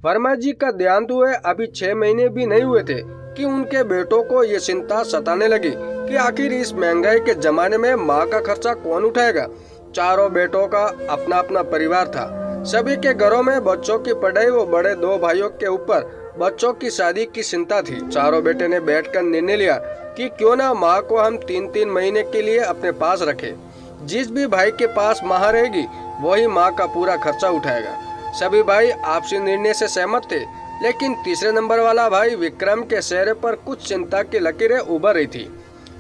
वर्मा जी का देहांत हुए अभी 6 महीने भी नहीं हुए थे कि उनके बेटों को ये चिंता सताने लगी कि आखिर इस महंगाई के जमाने में माँ का खर्चा कौन उठाएगा। चारों बेटों का अपना अपना परिवार था। सभी के घरों में बच्चों की पढ़ाई व बड़े 2 भाइयों के ऊपर बच्चों की शादी की चिंता थी। चारों बेटे ने बैठकर निर्णय लिया कि क्यों ना माँ को हम 3-3 महीने के लिए अपने पास रखें। जिस भी भाई के पास माँ रहेगी वही माँ का पूरा खर्चा उठाएगा। सभी भाई आपसी निर्णय से सहमत थे, लेकिन तीसरे नंबर वाला भाई विक्रम के चेहरे पर कुछ चिंता की लकीरें उभर रही थी।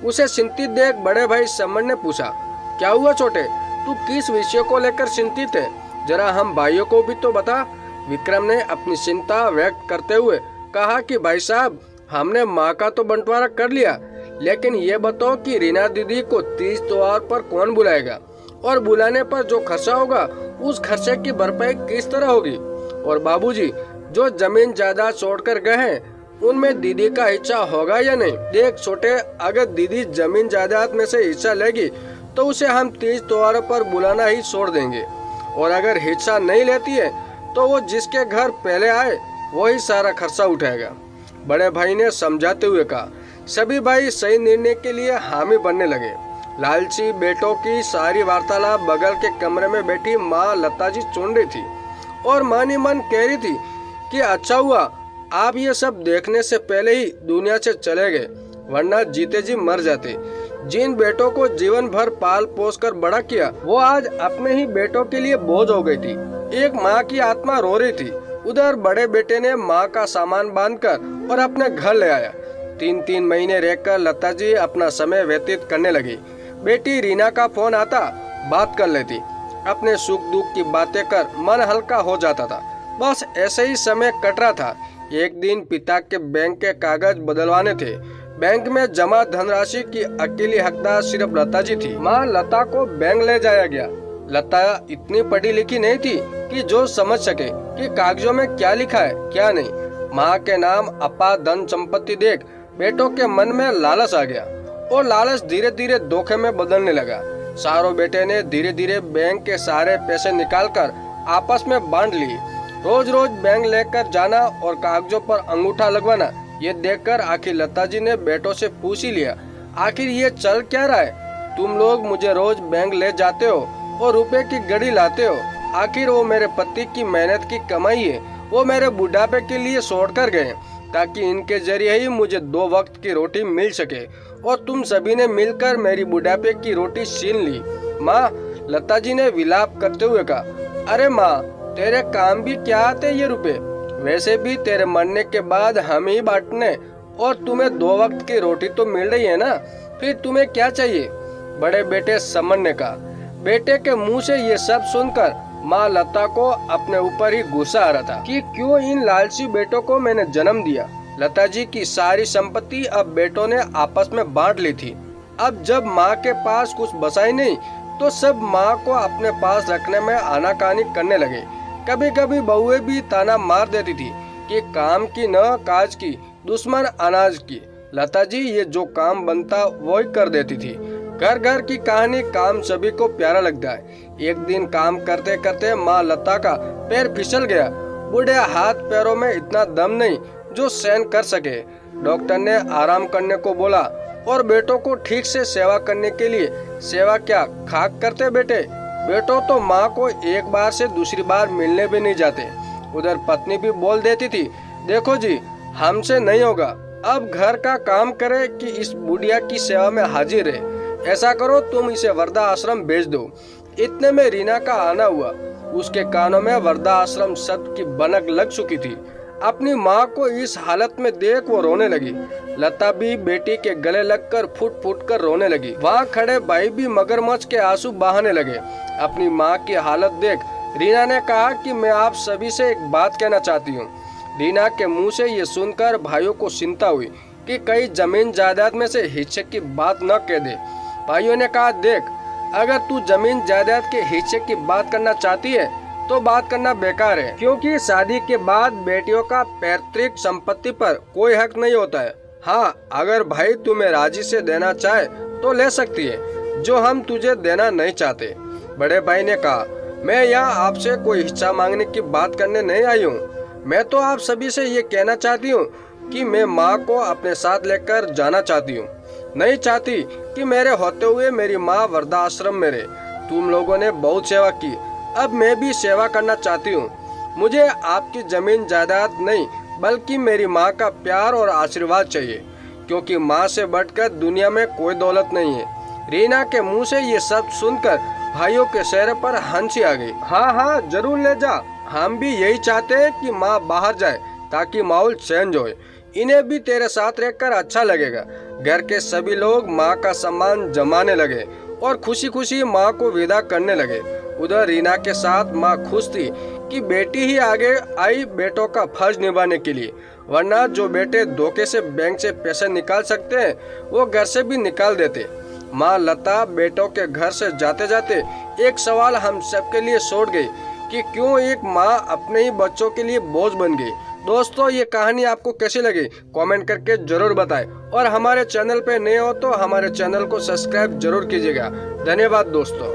उसे चिंतित देख बड़े भाई समन ने पूछा, क्या हुआ छोटे, तू किस विषय को लेकर चिंतित है? जरा हम भाइयों को भी तो बता। विक्रम ने अपनी चिंता व्यक्त करते हुए कहा कि भाई साहब, हमने माँ का तो बंटवारा कर लिया, लेकिन ये बताओ कि रीना दीदी को तीज त्योहार पर कौन बुलाएगा, और बुलाने पर जो खर्चा होगा उस खर्चे की भरपाई किस तरह होगी? और बाबूजी, जो जमीन जायदाद छोड़कर गए हैं उनमें दीदी का हिस्सा होगा या नहीं? देख छोटे, अगर दीदी जमीन जायदाद में से हिस्सा लेगी तो उसे हम तीज त्योहार पर बुलाना ही छोड़ देंगे, और अगर हिस्सा नहीं लेती है तो वो जिसके घर पहले आए वही सारा खर्चा उठाएगा। बड़े भाई ने समझाते हुए कहा। सभी भाई सही निर्णय के लिए हामी बनने लगे। लालची बेटों की सारी वार्तालाप बगल के कमरे में बैठी माँ लता जी सुन रही थी और मन ही मन कह रही थी कि अच्छा हुआ आप ये सब देखने से पहले ही दुनिया से चले गए, वरना जीते जी मर जाते। जिन बेटों को जीवन भर पाल पोस कर बड़ा किया वो आज अपने ही बेटों के लिए बोझ हो गई थी। एक माँ की आत्मा रो रही थी। उधर बड़े बेटे ने माँ का सामान बांधकर और अपने घर ले आया। 3-3 महीने रहकर लता जी अपना समय व्यतीत करने लगी। बेटी रीना का फोन आता, बात कर लेती, अपने सुख दुख की बातें कर मन हल्का हो जाता था। बस ऐसे ही समय कट रहा था। एक दिन पिता के बैंक के कागज बदलवाने थे। बैंक में जमा धनराशि की अकेली हकदार सिर्फ लता जी थी। माँ लता को बैंक ले जाया गया। लता इतनी पढ़ी लिखी नहीं थी कि जो समझ सके कि कागजों में क्या लिखा है क्या नहीं। माँ के नाम अपार धन संपत्ति देख बेटों के मन में लालच आ गया, और लालच धीरे धीरे धोखे में बदलने लगा। चारों बेटे ने धीरे धीरे बैंक के सारे पैसे निकालकर आपस में बांट लिए। रोज रोज बैंक लेकर जाना और कागजों पर अंगूठा लगवाना, ये देखकर आखिर लता जी ने बेटों से पूछ ही लिया, आखिर ये चल क्या रहा है? तुम लोग मुझे रोज बैंक ले जाते हो और रुपए की गड़ी लाते हो। आखिर वो मेरे पति की मेहनत की कमाई है, वो मेरे बुढ़ापे के लिए छोड़ कर गए ताकि इनके जरिए ही मुझे 2 वक्त की रोटी मिल सके, और तुम सभी ने मिलकर मेरी बुढ़ापे की रोटी छीन ली। माँ, लता जी ने विलाप करते हुए कहा, अरे माँ, तेरे काम भी क्या आते ये रुपए? वैसे भी तेरे मरने के बाद हम ही बांटने, और तुम्हें 2 वक्त की रोटी तो मिल रही है ना, फिर तुम्हें क्या चाहिए? बड़े बेटे समन ने कहा। बेटे के मुंह से ये सब सुनकर माँ लता को अपने ऊपर ही गुस्सा आ रहा था कि क्यों इन लालची बेटों को मैंने जन्म दिया। लता जी की सारी संपत्ति अब बेटों ने आपस में बांट ली थी। अब जब माँ के पास कुछ बचा ही नहीं तो सब माँ को अपने पास रखने में आनाकानी करने लगे। कभी कभी बहुएं भी ताना मार देती थी कि काम की न काज की, दुश्मन अनाज की। लता जी ये जो काम बनता वही कर देती थी। घर घर की कहानी काम सभी को प्यारा लगता है। एक दिन काम करते करते माँ लता का पैर फिसल गया। बूढ़े हाथ पैरों में इतना दम नहीं जो सहन कर सके। डॉक्टर ने आराम करने को बोला और बेटों को ठीक से सेवा करने के लिए, सेवा क्या खाक करते बेटे? बेटों तो माँ को एक बार से दूसरी बार मिलने भी नहीं जाते। उधर पत्नी भी बोल देती थी, देखो जी, हमसे नहीं होगा, अब घर का काम करे कि इस बुढ़िया की सेवा में हाजिर रहे। ऐसा करो, तुम इसे वृद्धा आश्रम भेज दो। इतने में रीना का आना हुआ। उसके कानों में वृद्धा आश्रम शब्द की भनक लग चुकी थी। अपनी माँ को इस हालत में देख वो रोने लगी। लता भी बेटी के गले लगकर फुट फुट कर रोने लगी। वहाँ खड़े भाई भी मगरमच्छ के आंसू बहाने लगे। अपनी माँ की हालत देख रीना ने कहा कि मैं आप सभी से एक बात कहना चाहती हूँ। रीना के मुंह से ये सुनकर भाइयों को चिंता हुई कि कहीं जमीन जायदाद में से हिस्से की बात न कह दे। भाइयों ने कहा, देख, अगर तू जमीन जायदाद के हिस्से की बात करना चाहती है तो बात करना बेकार है, क्योंकि शादी के बाद बेटियों का पैतृक संपत्ति पर कोई हक नहीं होता है। हाँ, अगर भाई तुम्हें राजी से देना चाहे तो ले सकती है, जो हम तुझे देना नहीं चाहते। बड़े भाई ने कहा, मैं यहाँ आपसे कोई हिस्सा मांगने की बात करने नहीं आई हूँ। मैं तो आप सभी से ये कहना चाहती हूँ कि मैं माँ को अपने साथ लेकर जाना चाहती हूँ। नहीं चाहती कि मेरे होते हुए मेरी माँ वृद्धाश्रम में रहे। तुम लोगों ने बहुत सेवा की, अब मैं भी सेवा करना चाहती हूँ। मुझे आपकी जमीन जायदाद नहीं बल्कि मेरी माँ का प्यार और आशीर्वाद चाहिए, क्योंकि माँ से बढ़कर दुनिया में कोई दौलत नहीं है। रीना के मुंह से ये सब सुनकर भाइयों के चेहरे पर हंसी आ गई। हाँ हाँ जरूर ले जा, हम भी यही चाहते हैं कि माँ बाहर जाए ताकि माहौल चेंज होए। इन्हें भी तेरे साथ रहकर अच्छा लगेगा। घर के सभी लोग माँ का सम्मान जमाने लगे और खुशी खुशी माँ को विदा करने लगे। उधर रीना के साथ माँ खुश थी कि बेटी ही आगे आई बेटों का फर्ज निभाने के लिए, वरना जो बेटे धोखे से बैंक से पैसे निकाल सकते हैं वो घर से भी निकाल देते। माँ लता बेटों के घर से जाते जाते एक सवाल हम सबके लिए छोड़ गई कि क्यों एक माँ अपने ही बच्चों के लिए बोझ बन गई। दोस्तों, ये कहानी आपको कैसी लगी कमेंट करके जरूर बताएं और हमारे चैनल पे नए हो तो हमारे चैनल को सब्सक्राइब जरूर कीजिएगा। धन्यवाद दोस्तों।